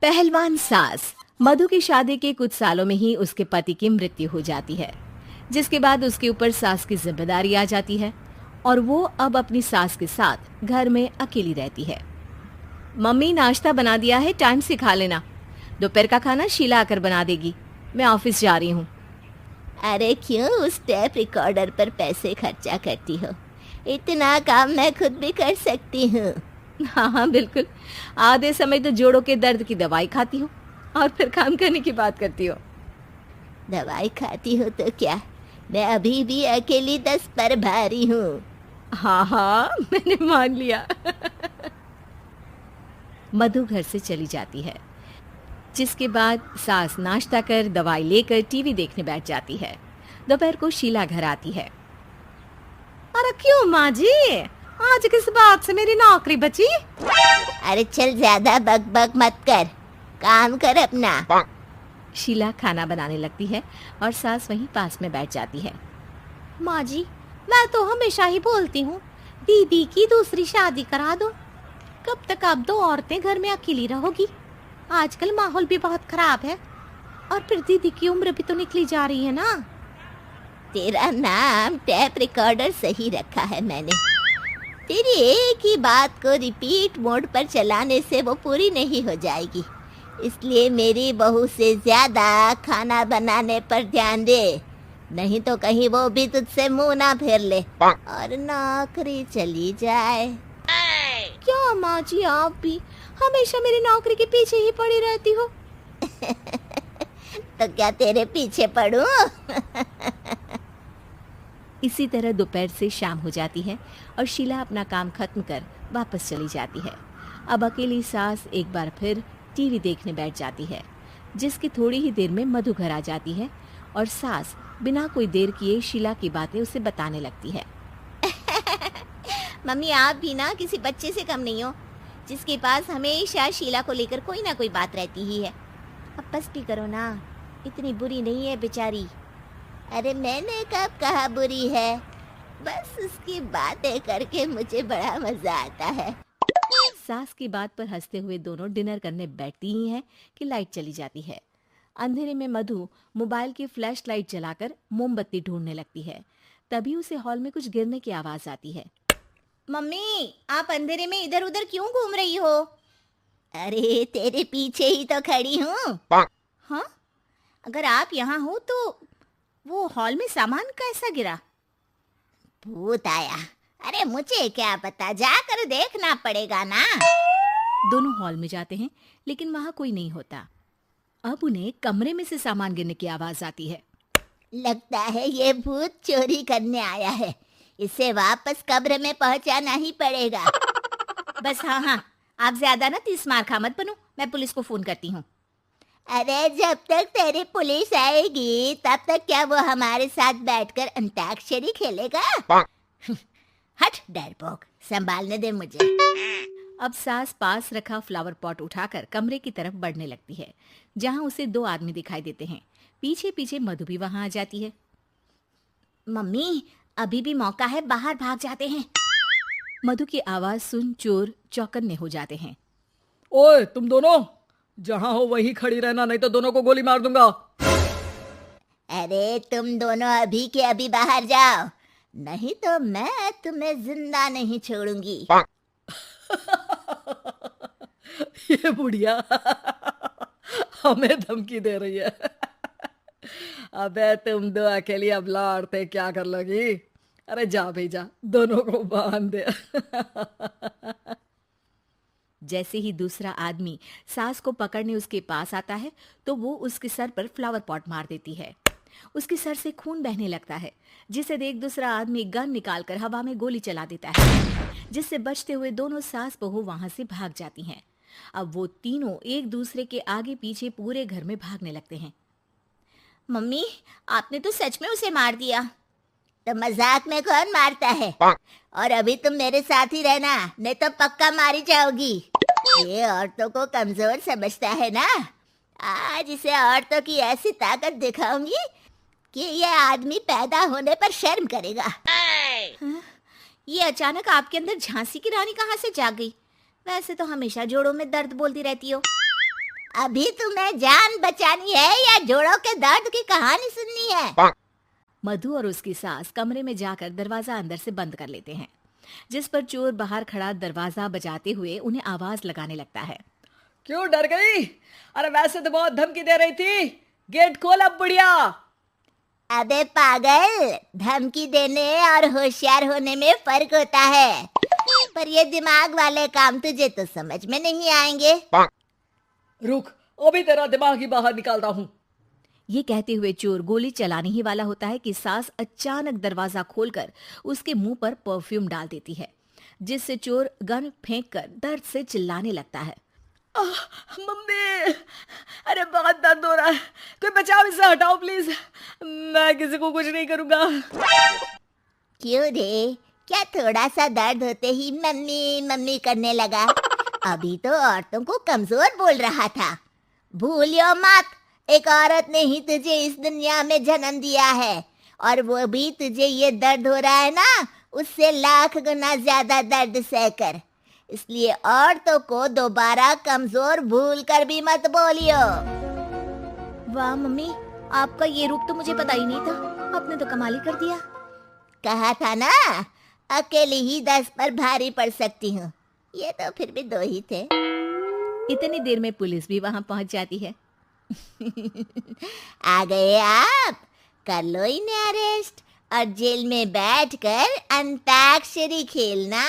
पहलवान सास। मधु की शादी के कुछ सालों में ही उसके पति की मृत्यु हो जाती है, जिसके बाद उसके ऊपर सास की जिम्मेदारी आ जाती है और वो अब अपनी सास के साथ घर में अकेली रहती है। मम्मी, नाश्ता बना दिया है, टाइम से खा लेना। दोपहर का खाना शीला आकर बना देगी। मैं ऑफिस जा रही हूँ। अरे क्यों उस टेप रिकॉर्डर पर पैसे खर्चा करती हो? इतना काम मैं खुद भी कर सकती हूँ। हाँ हाँ बिल्कुल। आधे समय तो जोड़ों के दर्द की दवाई खाती हो और फिर काम करने की बात करती हो। दवाई खाती हो तो क्या, मैं अभी भी अकेली 10 पर भारी हूँ। हाँ हाँ मैंने मान लिया। मधु घर से चली जाती है, जिसके बाद सास नाश्ता कर दवाई लेकर टीवी देखने बैठ जाती है। दोपहर को शीला घर आती है। अरे क्यों माँ जी, आज किस बात से मेरी नौकरी बची? अरे चल, ज्यादा बक बक मत कर, काम कर अपना। शीला खाना बनाने लगती है और सास वहीं पास में बैठ जाती है। माँ जी, मैं तो हमेशा ही बोलती हूँ दीदी की दूसरी शादी करा दो। कब तक आप दो औरतें घर में अकेली रहोगी? आजकल माहौल भी बहुत खराब है और फिर दीदी की उम्र भी तो निकली जा रही है ना। तेरा नाम टेप रिकॉर्डर सही रखा है मैंने। तेरी एक ही बात को रिपीट मोड पर चलाने से वो पूरी नहीं हो जाएगी, इसलिए मेरी बहू से ज्यादा खाना बनाने पर ध्यान दे, नहीं तो कहीं वो भी तुझसे मुंह ना फेर ले और नौकरी चली जाए। क्या माँ जी, आप भी हमेशा मेरी नौकरी के पीछे ही पड़ी रहती हो। तो क्या तेरे पीछे पड़ूं? इसी तरह दोपहर से शाम हो जाती है और शीला अपना काम खत्म कर वापस चली जाती है। अब अकेली सास एक बार फिर टीवी देखने बैठ जाती है, जिसकी थोड़ी ही देर में मधु घर आ जाती है और सास बिना कोई देर किए शीला की बातें उसे बताने लगती है। मम्मी, आप भी ना किसी बच्चे से कम नहीं हो, जिसके पास हमेशा शीला को लेकर कोई ना कोई बात रहती ही है। अब बस भी करो ना, इतनी बुरी नहीं है बेचारी। अरे मैंने कब कहा बुरी है, बस उसकी बातें करके मुझे बड़ा मजा आता है। सास की बात पर हंसते हुए दोनों डिनर करने बैठती ही हैं कि लाइट चली जाती है। अंधेरे में मधु मोबाइल की फ्लैश लाइट जलाकर मोमबत्ती ढूंढने लगती है। तभी उसे हॉल में कुछ गिरने की आवाज आती है। मम्मी, आप अंधेरे में इधर उधर क्यों घूम रही हो? अरे तेरे पीछे ही तो खड़ी हूँ। हाँ, अगर आप यहाँ हो तो वो हॉल में सामान कैसा गिरा? भूत आया। अरे मुझे क्या पता, जाकर देखना पड़ेगा ना। दोनों हॉल में जाते हैं, लेकिन वहाँ कोई नहीं होता। अब उन्हें कमरे में से सामान गिरने की आवाज आती है। लगता है ये भूत चोरी करने आया है, इसे वापस कब्र में पहुंचाना ही पड़ेगा। बस हाँ हाँ, आप ज्यादा ना 30 मार खा मत बनो, मैं पुलिस को फोन करती हूँ। अरे जब तक तेरी पुलिस आएगी तब तक क्या वो हमारे साथ बैठकर अंताक्षरी खेलेगा? हट डरपोक, संभालने दे मुझे। अब सास पास रखा फ्लावर पॉट उठाकर कमरे की तरफ बढ़ने लगती है, जहाँ उसे 2 आदमी दिखाई देते हैं। पीछे पीछे मधु भी वहाँ आ जाती है। मम्मी, अभी भी मौका है, बाहर भाग जाते हैं। मधु की आवाज सुन चोर चौकन्ने हो जाते हैं। ओए तुम दोनों, जहां हो वहीं खड़ी रहना, नहीं तो दोनों को गोली मार दूंगा। अरे तुम दोनों अभी के अभी बाहर जाओ, नहीं तो मैं तुम्हें जिंदा नहीं छोड़ूंगी। ये बुढ़िया हमें धमकी दे रही है। अबे तुम दो अकेली अबला औरतें क्या कर लोगी? अरे जा भेजा, दोनों को बांध दे। जैसे ही दूसरा आदमी सास को पकड़ने उसके पास आता है, तो वो उसके सर पर फ्लावर पॉट मार देती है। उसके सर से खून बहने लगता है, जिसे देख दूसरा आदमी गन निकालकर हवा में गोली चला देता है, जिससे बचते हुए दोनों सास बहू वहां से भाग जाती हैं। अब वो तीनों एक दूसरे के आगे पीछे पूरे घर में भागने लगते हैं। मम्मी, आपने तो सच में उसे मार दिया। तो मजाक में कौन मारता है? और अभी तुम मेरे साथ ही रहना, नहीं तो पक्का मारी जाओगी। ये औरतों को कमजोर समझता है ना। आज इसे औरतों की ऐसी ताकत दिखाऊंगी कि ये आदमी पैदा होने पर शर्म करेगा। हाँ? ये अचानक आपके अंदर झांसी की रानी कहाँ से जाग गई? वैसे तो हमेशा जोड़ों में दर्द बोलती रहती हो। अभी तुम्हें जान बचानी है या जोड़ों के दर्द की कहानी सुननी है? मधु और उसकी सास कमरे में जाकर दरवाजा अंदर से बंद कर लेते हैं, जिस पर चोर बाहर खड़ा दरवाजा बजाते हुए उन्हें आवाज लगाने लगता है। क्यों डर गई? अरे वैसे तो बहुत धमकी दे रही थी, गेट खोल अब बुढ़िया। अबे पागल, धमकी देने और होशियार होने में फर्क होता है, पर ये दिमाग वाले काम तुझे तो समझ में नहीं आएंगे। रुक, अभी तेरा दिमाग ही बाहर निकालता हूँ। ये कहते हुए चोर गोली चलाने ही वाला होता है कि सास अचानक दरवाजा खोलकर उसके मुंह पर परफ्यूम डाल देती है, जिससे चोर गन फेंककर दर्द से चिल्लाने लगता है। मम्मी, अरे बहुत दर्द हो रहा है, कोई बचाओ, इसे हटाओ प्लीज, मैं किसी को कुछ नहीं करूंगा। क्यों रे, क्या थोड़ा सा दर्द होते ही मम्मी मम्मी करने लगा? अभी तो औरतों को कमजोर बोल रहा था। भूलियो मत, एक औरत ने ही तुझे इस दुनिया में जन्म दिया है, और वो भी तुझे ये दर्द हो रहा है ना, उससे लाख गुना ज्यादा दर्द सहकर। इसलिए औरतों को दोबारा कमजोर भूल कर भी मत बोलियो। वाह मम्मी, आपका ये रूप तो मुझे पता ही नहीं था, आपने तो कमाल ही कर दिया। कहा था ना, अकेली ही 10 पर भारी पड़ सकती हूँ, ये तो फिर भी 2 ही थे। इतनी देर में पुलिस भी वहां पहुंच जाती है। आ गए आप, कर लो इन्हें अरेस्ट और जेल में बैठकर अंताक्षरी खेलना।